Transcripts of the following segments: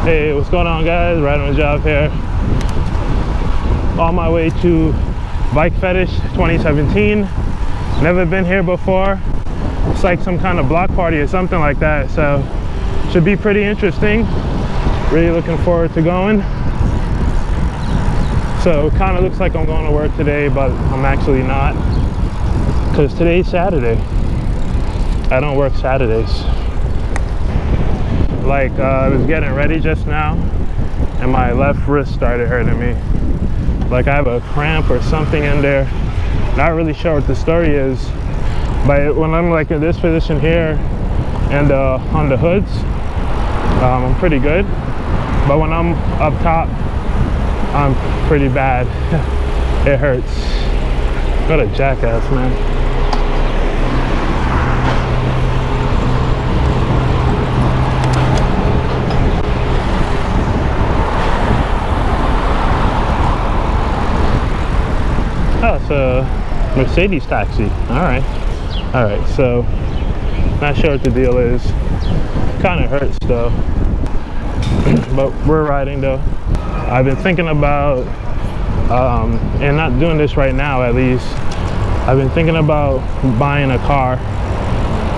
Hey, what's going on, guys? Right on the job here. On my way to Bike Fetish 2017. Never been here before. It's like some kind of block party or something like that, so should be pretty interesting. Really looking forward to going. So it kind of looks like I'm going to work today, but I'm actually not, because today's Saturday. I don't work Saturdays. Like I was getting ready just now and my left wrist started hurting me. Like I have a cramp or something in there. Not really sure what the story is, but when I'm like in this position here and on the hoods, I'm pretty good. But when I'm up top, I'm pretty bad. It hurts. What a jackass, man. Oh, it's a Mercedes taxi. Alright, so not sure what the deal is. Kind of hurts though. But we're riding though. I've been thinking about, and not doing this right now at least, I've been thinking about buying a car.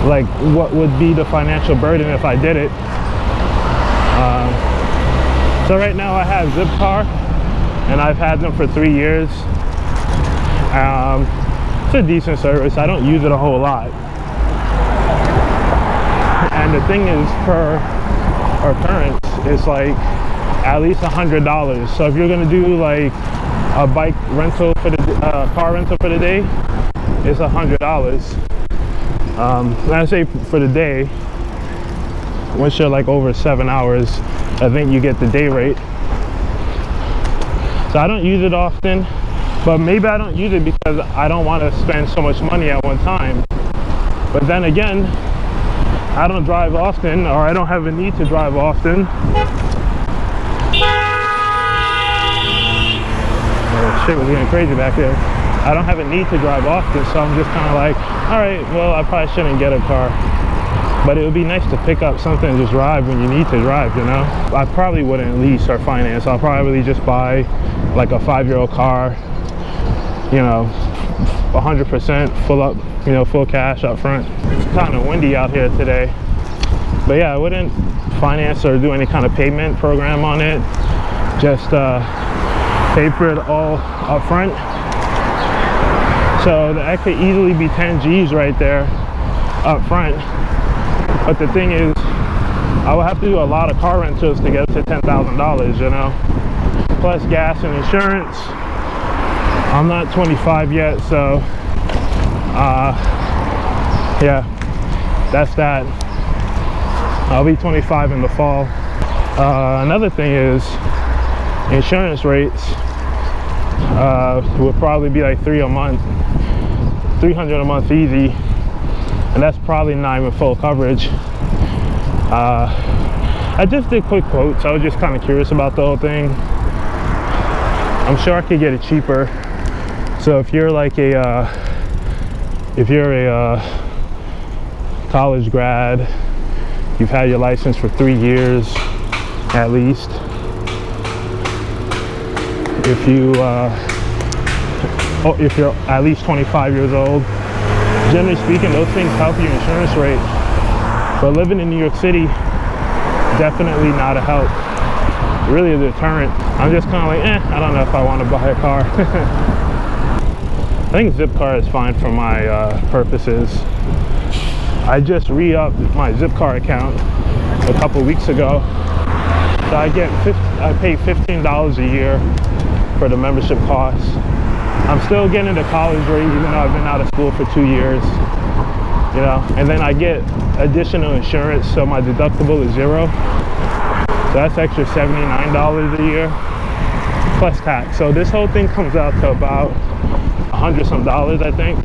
Like what would be the financial burden if I did it. So right now I have Zip Car and I've had them for 3 years. It's a decent service. I don't use it a whole lot. And the thing is, per occurrence, it's like at least $100. So if you're gonna do like a bike rental for the car rental for the day, it's $100. When I say for the day, once you're like over 7 hours, I think you get the day rate. So I don't use it often. But maybe I don't use it because I don't want to spend so much money at one time. But then again, I don't drive often, or I don't have a need to drive often. Oh, shit was getting crazy back there. I don't have a need to drive often, so I'm just kind of like, all right, well, I probably shouldn't get a car. But it would be nice to pick up something and just drive when you need to drive, you know? I probably wouldn't lease or finance. I'll probably just buy like a 5-year-old car, you know, 100% full up, you know, full cash up front. It's kind of windy out here today. But yeah, I wouldn't finance or do any kind of payment program on it. Just pay for it all up front. So that could easily be 10 G's right there up front. But the thing is, I would have to do a lot of car rentals to get to $10,000, you know, plus gas and insurance. I'm not 25 yet, so yeah, that's that. I'll be 25 in the fall. Another thing is insurance rates would probably be like $300 a month easy, and that's probably not even full coverage. I just did quick quotes. I was just kind of curious about the whole thing. I'm sure I could get it cheaper. So if you're like a college grad, you've had your license for 3 years at least. If you're at least 25 years old, generally speaking, those things help your insurance rate. But living in New York City, definitely not a help. Really a deterrent. I'm just kind of like, I don't know if I want to buy a car. I think Zipcar is fine for my purposes. I just re-upped my Zipcar account a couple weeks ago. So I pay $15 a year for the membership costs. I'm still getting the college rate even though I've been out of school for 2 years. You know, and then I get additional insurance, so my deductible is $0. So that's extra $79 a year plus tax. So this whole thing comes out to about $100-some, I think.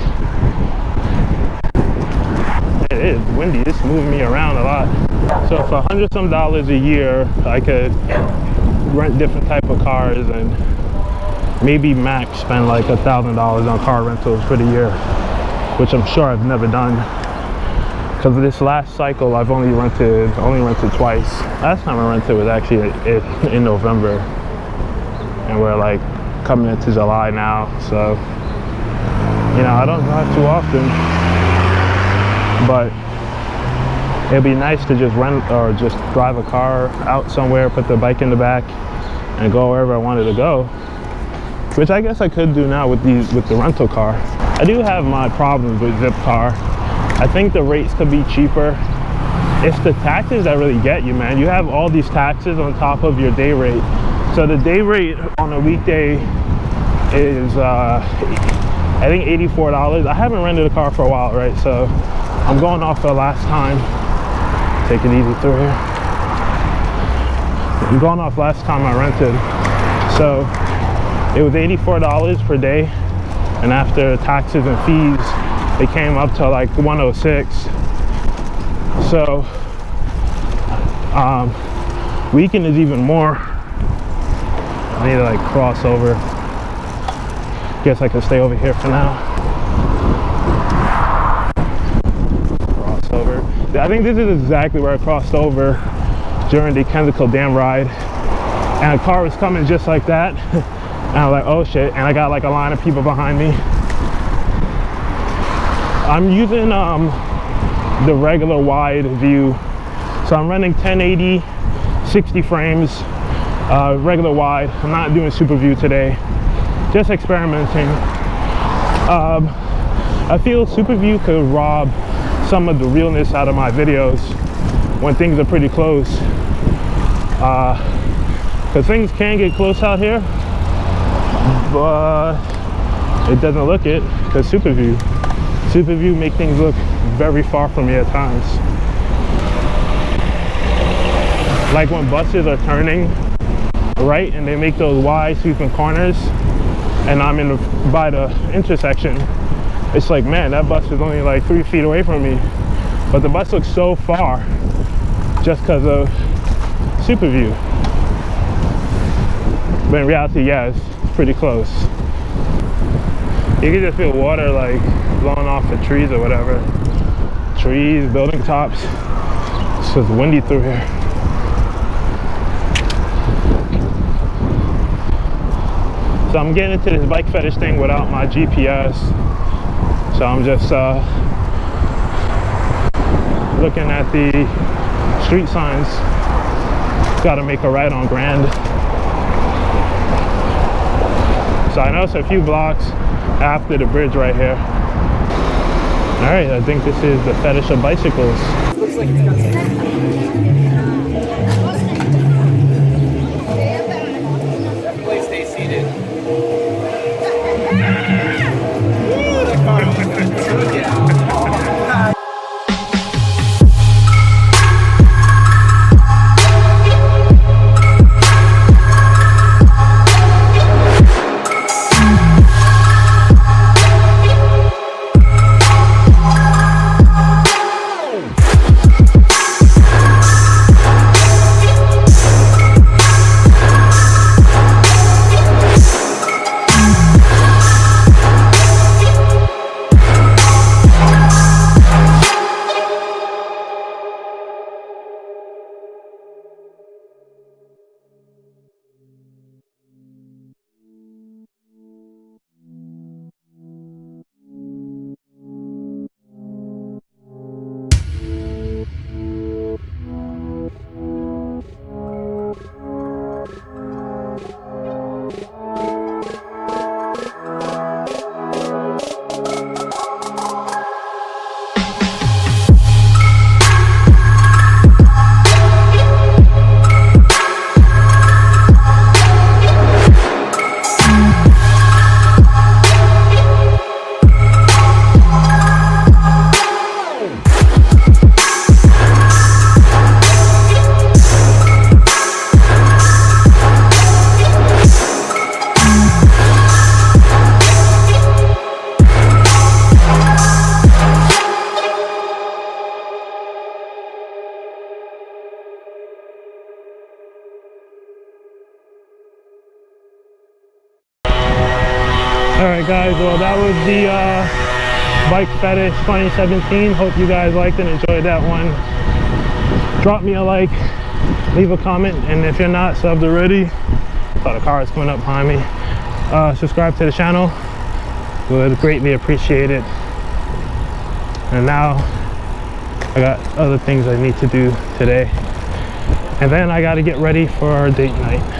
It is windy, it's moving me around a lot. So for $100-some a year, I could rent different type of cars and maybe max spend like $1,000 on car rentals for the year, which I'm sure I've never done. Because this last cycle I've only rented twice. Last time I rented was actually in November, and we're like coming into July now, so you know, I don't drive too often, but it'd be nice to just rent or just drive a car out somewhere, put the bike in the back, and go wherever I wanted to go, which I guess I could do now with the rental car. I do have my problems with Zipcar. I think the rates could be cheaper. It's the taxes that really get you, man. You have all these taxes on top of your day rate. So the day rate on a weekday is I think $84. I haven't rented a car for a while, right? So I'm going off the last time. Take it easy through here. I'm going off last time I rented. So it was $84 per day, and after taxes and fees, it came up to like $106. So weekend is even more. I need to like cross over. Guess I can stay over here for now. Cross over. I think this is exactly where I crossed over during the Continental Dam ride, and a car was coming just like that. And I was like, oh shit, and I got like a line of people behind me. I'm using the regular wide view, so I'm running 1080, 60 frames, regular wide. I'm not doing super view today, just experimenting. I feel super view could rob some of the realness out of my videos when things are pretty close, because things can get close out here, but it doesn't look it because super view make things look very far from me at times. Like when buses are turning right and they make those wide sweeping corners, and I'm by the intersection, it's like, man, that bus is only like 3 feet away from me, but the bus looks so far just because of super view. But in reality, yeah, it's pretty close. You can just feel water like blowing off the trees or whatever. Trees, building tops. It's just windy through here. So I'm getting into this bike fetish thing without my GPS. So I'm just looking at the street signs. Got to make a right on Grand. So I know it's a few blocks after the bridge right here. All right, I think this is the fetish of bicycles. Looks like it's got definitely stay seated. That car All right, guys, well, that was the Bike Fetish 2017. Hope you guys liked and enjoyed that one. Drop me a like, leave a comment, and if you're not subbed already, thought a car is coming up behind me, subscribe to the channel. Would greatly appreciate it. And now I got other things I need to do today, and then I got to get ready for our date night.